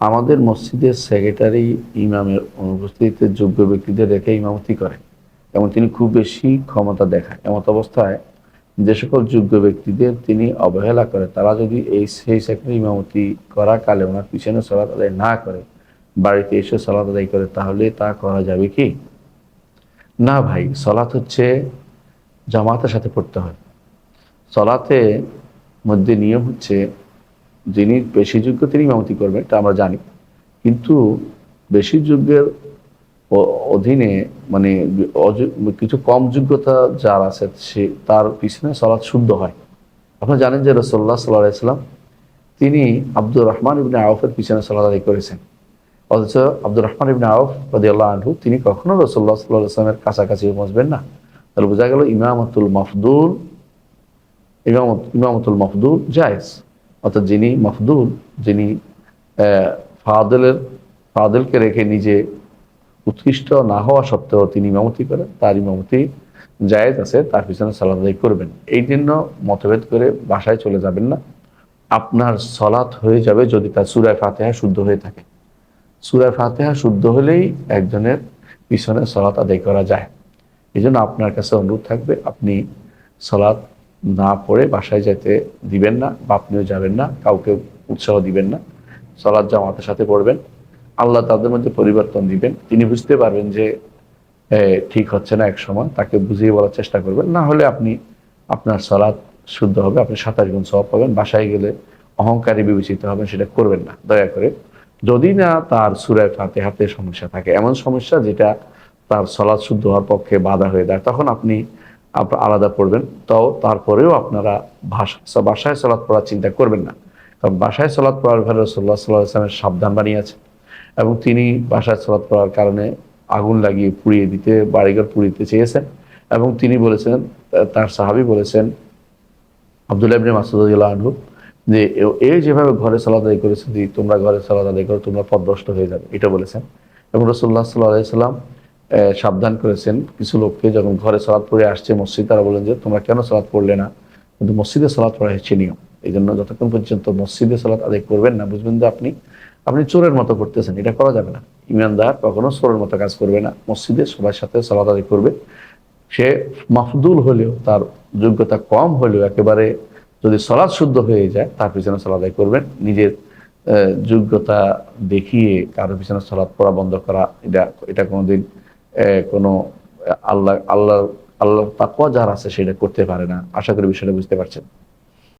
আমাদের মসজিদের সেক্রেটারি ইমামের অনুপস্থিতিতে যোগ্য ব্যক্তিদের রেখে ইমামতি করে এবং তিনি খুব বেশি ক্ষমতা দেখায়। এমত অবস্থায় যে সকল যোগ্য ব্যক্তিদের তিনি অবহেলা করে, তারা যদি সেই সেক্রেটারি ইমামতি করাকালে ওনার পিছনে সালাত আদায় না করে, বাড়িতে এসে সালাত আদায় করে, তাহলে তা করা যাবে কি? না ভাই, সালাত হচ্ছে জামাতের সাথে পড়তে হয়। সালাতে মধ্যে নিয়ম হচ্ছে যিনি বেশি যোগ্য তিনি ইমামতি করবেন, এটা আমরা জানি। কিন্তু বেশি যোগ্যের অধীনে মানে কিছু কম যোগ্যতা যার আছে, সে তার পিছনে সালাত শুদ্ধ হয়। আপনারা জানেন যে রাসূলুল্লাহ সাল্লাল্লাহু আলাইহি ওয়াসাল্লাম তিনি আব্দুর রহমান ইবনে আউফের পিছনে সালাত আদায় করেছেন। অথচ আব্দুর রহমান ইবনে আউফ রাদিয়াল্লাহু আনহু তিনি কখনো রাসূলুল্লাহ সাল্লাল্লাহু আলাইহি ওয়াসাল্লামের কাছাকাছি বসবেন না। তাহলে বোঝা গেল ইমামতুল মফদুল জায়েজ। অর্থাৎ যিনি মফদুল, যিনি ফাদেলের ফাদেলকে রেখে নিজে উৎকৃষ্ট না হওয়া সত্ত্বেও তিনি ইমামতি করেন, তার ইমামতি জায়েজ আছে, তার পিছনে সালাত আদায় করবেন। এই জন্য মতভেদ করে বাসায় চলে যাবেন না। আপনার সলাৎ হয়ে যাবে যদি তার সূরা ফাতিহা শুদ্ধ হয়ে থাকে। সূরা ফাতিহা শুদ্ধ হলেই একজনের পিছনে সলাৎ আদায় করা যায়। এই জন্য আপনার কাছে অনুরোধ থাকবে, আপনি সলাৎ না পড়ে বাসায় যেতে দিবেন না, বা আপনিও যাবেন না, কাউকে উৎসাহ দিবেন না। সলাৎ জামাতের সাথে পড়বেন। আল্লাহ তাদের মধ্যে পরিবর্তন দিবেন। তিনি বুঝতে পারবেন যে ঠিক হচ্ছে না, এক সময় তাকে বুঝিয়ে বলার চেষ্টা করবেন। না হলে আপনি আপনার সলাৎ শুদ্ধ হবে, আপনি 27 গুণ সওয়াব পাবেন। বাসায় গেলে অহংকারী বিবেচিত হবেন, সেটা করবেন না দয়া করে। যদি না তার সূরা ফাতিহাতে সমস্যা থাকে, এমন সমস্যা যেটা তার সলাৎ শুদ্ধ হওয়ার পক্ষে বাধা হয়ে যায়, তখন আপনি আলাদা পড়বেন। তারপরেও আপনারা বাসায় সলাৎ পড়ার চিন্তা করবেন না। কারণ বাসায় সলাৎ পড়ার ব্যাপারে রাসূলুল্লাহ সাল্লাল্লাহু আলাইহি ওয়াসাল্লাম সাবধান বানিয়েছেন এবং তিনি বাসায় সলাৎ পড়ার কারণে আগুন লাগিয়ে পুড়িয়ে দিতে, বাড়িঘর পুড়িয়ে দিতে চেয়েছেন। এবং তিনি বলেছেন, তার সাহাবী বলেছেন আব্দুল্লাহ ইবনে মাসউদ রাদিয়াল্লাহু আনহু, যে এই যেভাবে ঘরে সালাত আদায় করেছে, যে তোমরা ঘরে সালাত আদায় করো, তোমরা পথভ্রষ্ট হয়ে যাবে, এটা বলেছেন। এবং রাসূলুল্লাহ সাল্লাল্লাহু আলাইহি ওয়াসাল্লাম সাবধান করেছেন কিছু লোককে, যখন ঘরে সালাত পড়ে আসছে মসজিদ, তারা বলেন যে তোমরা কেন সালাত পড়লে না? কিন্তু মসজিদে সালাত পড়া হচ্ছে নিয়ম। এই জন্য যতক্ষণ পর্যন্ত মসজিদে সালাত আদায় করবেন না, বুঝবেন যে আপনি আপনি চোরের মতো করতেছেন। এটা করা যাবে না। ইমানদার কখনো চোরের মতো কাজ করবে না। মসজিদে সবার সাথে সালাত আদায় করবে। সে মাফদুল হলেও, তার যোগ্যতা কম হলেও, একেবারে যদি সলাৎ শুদ্ধ হয়ে যায়, তার পিছনে সালাত আদায় করবেন। নিজের যোগ্যতা দেখিয়ে কারো পিছনে সালাত পড়া বন্ধ করা, এটা কোনোদিন কোনো আল্লাহ আল্লাহ আল্লাহ তাকওয়া যার আছে সেটা করতে পারে না। আশা করি বিষয়টা বুঝতে পারছেন।